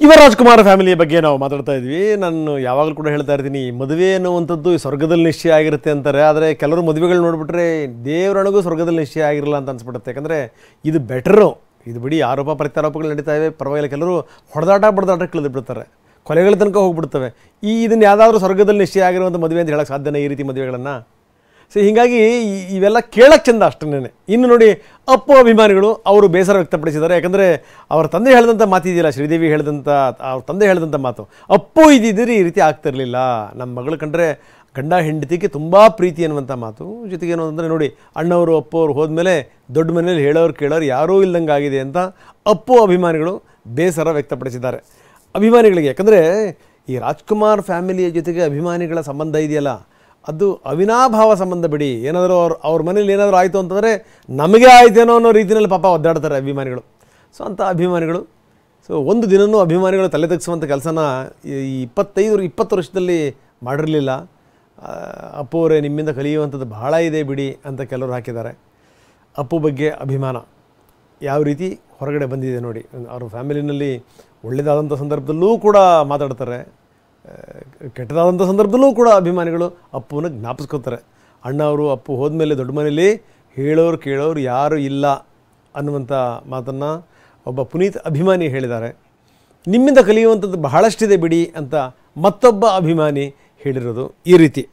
ಇವ ರಾಜ್ಕುಮಾರ್ ಫ್ಯಾಮಿಲಿಯ ಬಗ್ಗೆ ನಾವು ಮಾತಾಡ್ತಾ ಇದ್ವಿ. ನಾನು ಯಾವಾಗಲೂ ಕೂಡ ಹೇಳ್ತಾ ಇರ್ತೀನಿ, ಮದುವೆ ಅನ್ನುವಂಥದ್ದು ಸ್ವರ್ಗದಲ್ಲಿ ನಿಶ್ಚಯ ಆಗಿರುತ್ತೆ ಅಂತಾರೆ. ಆದರೆ ಕೆಲವರು ಮದುವೆಗಳು ನೋಡಿಬಿಟ್ರೆ ದೇವರೊಳಗೂ ಸ್ವರ್ಗದಲ್ಲಿ ನಿಶ್ಚಯ ಆಗಿರಲ್ಲ ಅಂತ ಅನ್ಸ್ಬಿಡುತ್ತೆ. ಯಾಕಂದರೆ ಇದು ಬೆಟರು, ಇದು ಬಿಡಿ ಆರೋಪ ಪ್ರತ್ಯಾರೋಪಗಳು ನಡೀತಾ ಇವೆ, ಪರವಾಗಿಲ್ಲ. ಕೆಲವರು ಬಡದಾಟಕ್ಕೆ ಇಳಿದ್ಬಿಡ್ತಾರೆ, ಕೊಲೆಗಳ ತನಕ ಹೋಗ್ಬಿಡ್ತವೆ. ಇದನ್ನು ಯಾವುದಾದ್ರೂ ಸ್ವರ್ಗದಲ್ಲಿ ನಿಶ್ಚಯ ಆಗಿರುವಂಥ ಮದುವೆ ಅಂತ ಹೇಳೋಕ್ಕೆ ಸಾಧ್ಯನೇ ಈ ರೀತಿ ಮದುವೆಗಳನ್ನು? ಸೊ ಹೀಗಾಗಿ ಇವೆಲ್ಲ ಕೇಳೋಕ್ಕೆ ಚೆಂದ ಅಷ್ಟೇ. ಇನ್ನು ನೋಡಿ, ಅಪ್ಪು ಅಭಿಮಾನಿಗಳು ಅವರು ಬೇಸರ ವ್ಯಕ್ತಪಡಿಸಿದ್ದಾರೆ. ಯಾಕಂದರೆ ಅವ್ರ ತಂದೆ ಹೇಳಿದಂಥ ಮಾತಿದೆಯಲ್ಲ, ಶ್ರೀದೇವಿ ಹೇಳಿದಂಥ, ಅವ್ರ ತಂದೆ ಹೇಳಿದಂಥ ಮಾತು, ಅಪ್ಪು ಇದ್ದಿದ್ದರೆ ಈ ರೀತಿ ಆಗ್ತಿರಲಿಲ್ಲ, ನಮ್ಮ ಮಗಳು ಕಂಡ್ರೆ ಗಂಡ ಹೆಂಡತಿಗೆ ತುಂಬ ಪ್ರೀತಿ ಅನ್ನುವಂಥ ಮಾತು. ಜೊತೆಗೆ ಏನು ಅಂದರೆ ನೋಡಿ, ಅಣ್ಣವರು ಅಪ್ಪು ಅವರು ಹೋದ್ಮೇಲೆ ದೊಡ್ಡ ಮನೇಲಿ ಹೇಳೋರು ಕೇಳೋರು ಯಾರೂ ಇಲ್ದಂಗೆ ಆಗಿದೆ ಅಂತ ಅಪ್ಪು ಅಭಿಮಾನಿಗಳು ಬೇಸರ ವ್ಯಕ್ತಪಡಿಸಿದ್ದಾರೆ. ಅಭಿಮಾನಿಗಳಿಗೆ, ಯಾಕಂದರೆ ಈ ರಾಜ್ಕುಮಾರ್ ಫ್ಯಾಮಿಲಿಯ ಜೊತೆಗೆ ಅಭಿಮಾನಿಗಳ ಸಂಬಂಧ ಇದೆಯಲ್ಲ, ಅದು ಅವಿನಾಭಾವ ಸಂಬಂಧ ಬಿಡಿ. ಏನಾದರೂ ಅವ್ರ ಮನೇಲಿ ಏನಾದರೂ ಆಯಿತು ಅಂತಂದರೆ ನಮಗೆ ಆಯ್ತೇನೋ ಅನ್ನೋ ರೀತಿಯಲ್ಲಿ ಪಾಪ ಒದ್ದಾಡ್ತಾರೆ ಅಭಿಮಾನಿಗಳು. ಸೊ ಅಂಥ ಅಭಿಮಾನಿಗಳು, ಸೊ ಒಂದು ದಿನವೂ ಅಭಿಮಾನಿಗಳು ತಲೆ ತಗ್ಸುವಂಥ ಕೆಲಸನ ಈ 20 ವರ್ಷದಲ್ಲಿ ಮಾಡಿರಲಿಲ್ಲ. ಅಪ್ಪು ಅವರೇ, ನಿಮ್ಮಿಂದ ಕಲಿಯುವಂಥದ್ದು ಬಹಳ ಇದೆ ಬಿಡಿ ಅಂತ ಕೆಲವರು ಹಾಕಿದ್ದಾರೆ. ಅಪ್ಪು ಬಗ್ಗೆ ಅಭಿಮಾನ ಯಾವ ರೀತಿ ಹೊರಗಡೆ ಬಂದಿದೆ ನೋಡಿ. ಅವ್ರ ಫ್ಯಾಮಿಲಿನಲ್ಲಿ ಒಳ್ಳೆಯದಾದಂಥ ಸಂದರ್ಭದಲ್ಲೂ ಕೂಡ ಮಾತಾಡ್ತಾರೆ, ಕೆಟ್ಟದಾದಂಥ ಸಂದರ್ಭದಲ್ಲೂ ಕೂಡ ಅಭಿಮಾನಿಗಳು ಅಪ್ಪುನ ಜ್ಞಾಪಿಸ್ಕೋತಾರೆ. ಅಣ್ಣ ಅವರು ಅಪ್ಪು ಹೋದ್ಮೇಲೆ ದೊಡ್ಡ ಮನೇಲಿ ಹೇಳೋರು ಕೇಳೋರು ಯಾರೂ ಇಲ್ಲ ಅನ್ನುವಂಥ ಮಾತನ್ನು ಒಬ್ಬ ಪುನೀತ್ ಅಭಿಮಾನಿ ಹೇಳಿದ್ದಾರೆ. ನಿಮ್ಮಿಂದ ಕಲಿಯುವಂಥದ್ದು ಬಹಳಷ್ಟಿದೆ ಬಿಡಿ ಅಂತ ಮತ್ತೊಬ್ಬ ಅಭಿಮಾನಿ ಹೇಳಿರೋದು ಈ ರೀತಿ.